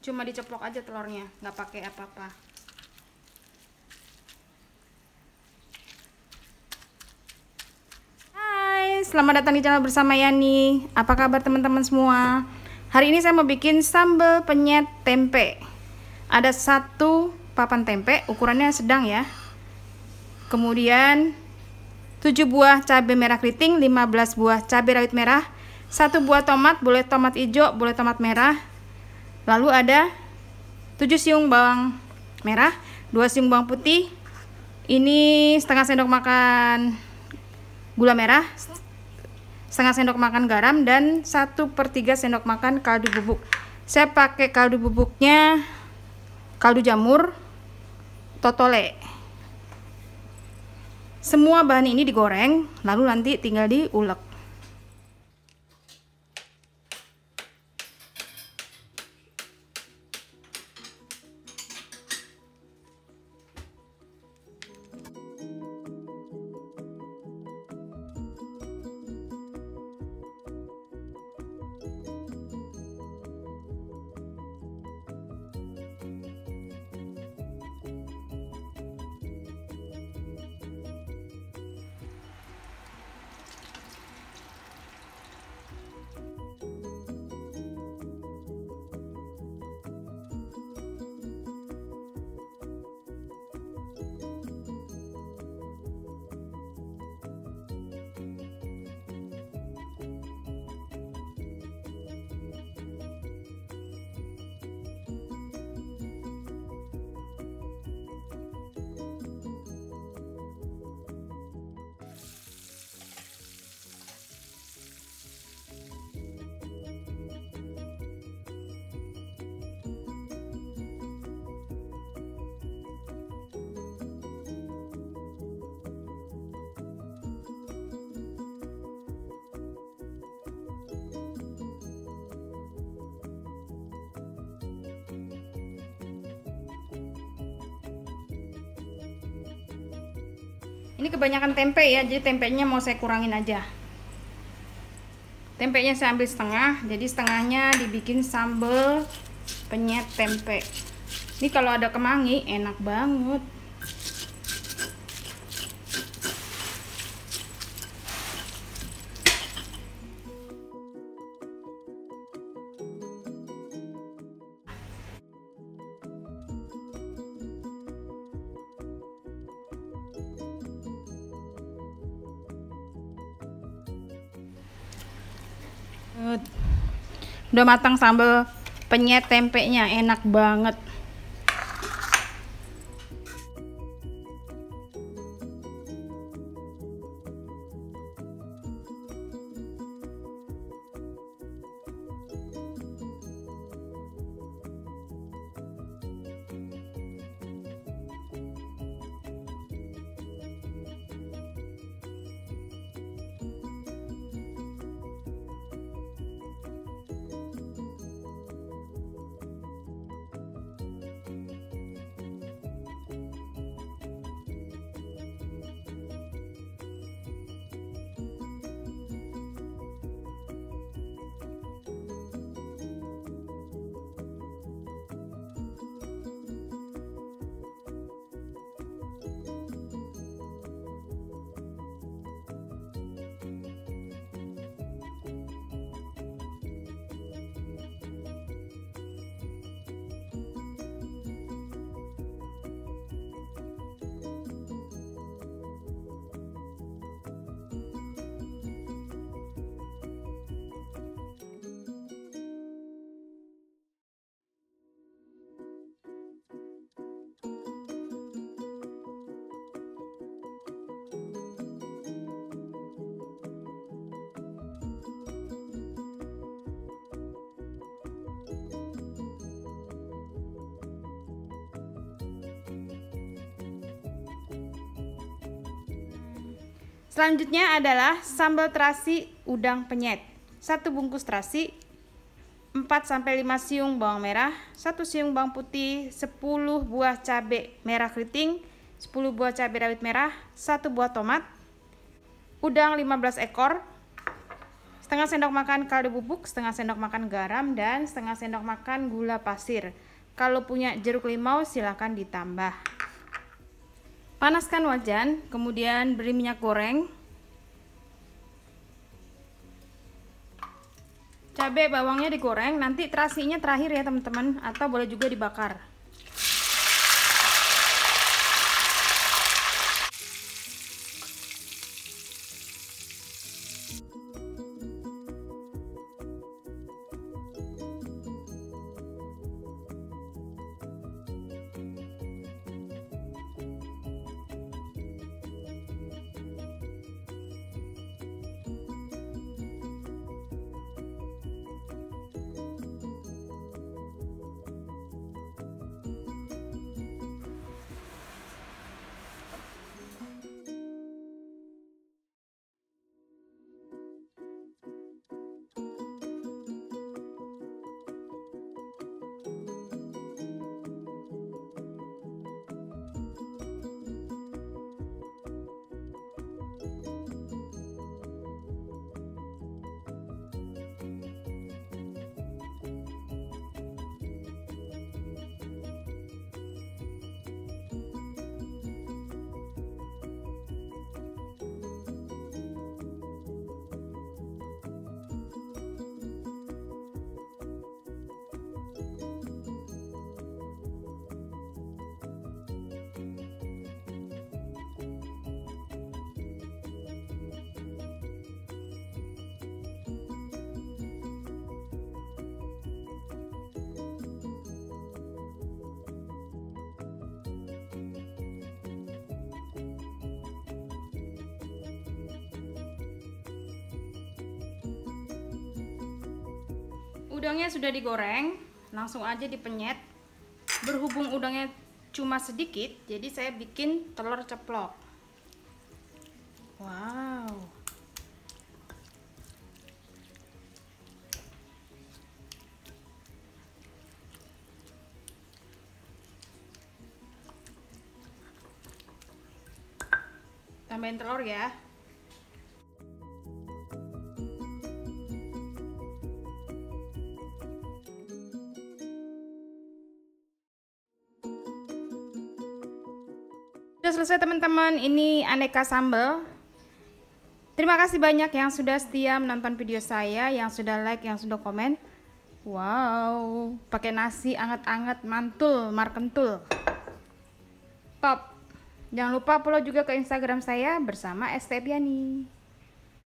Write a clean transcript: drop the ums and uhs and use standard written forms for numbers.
Cuma diceplok aja telurnya, nggak pakai apa-apa. Hai, selamat datang di channel bersama Yani. Apa kabar teman-teman semua? Hari ini saya mau bikin sambal penyet tempe. Ada 1 papan tempe, ukurannya sedang ya. Kemudian 7 buah cabai merah keriting, 15 buah cabai rawit merah, 1 buah tomat, boleh tomat hijau, boleh tomat merah. Lalu ada 7 siung bawang merah, 2 siung bawang putih. Ini setengah sendok makan gula merah, setengah sendok makan garam, dan 1/3 sendok makan kaldu bubuk. Saya pakai kaldu bubuknya kaldu jamur totole. Semua bahan ini digoreng, lalu nanti tinggal diulek. Ini kebanyakan tempe ya, jadi tempenya mau saya kurangin aja. Tempenya saya ambil setengah, jadi setengahnya dibikin sambal penyet tempe. Ini kalau ada kemangi enak banget. Udah matang sambal penyet tempenya, enak banget. Selanjutnya adalah sambal terasi udang penyet. 1 bungkus terasi, 4-5 siung bawang merah, 1 siung bawang putih, 10 buah cabai merah keriting, 10 buah cabai rawit merah, 1 buah tomat, udang 15 ekor, setengah sendok makan kaldu bubuk, setengah sendok makan garam, dan setengah sendok makan gula pasir. Kalau punya jeruk limau silahkan ditambah. Panaskan wajan, kemudian beri minyak goreng. Cabai bawangnya digoreng, nanti terasinya terakhir ya teman-teman, atau boleh juga dibakar. Udangnya sudah digoreng, langsung aja dipenyet. Berhubung udangnya cuma sedikit, jadi saya bikin telur ceplok. Wow. Tambahin telur ya. Sudah selesai teman-teman, ini aneka sambal. Terima kasih banyak yang sudah setia menonton video saya, yang sudah like, yang sudah komen. Wow, pakai nasi anget-anget, mantul, markentul. Top. Jangan lupa follow juga ke Instagram saya bersama ST Biani.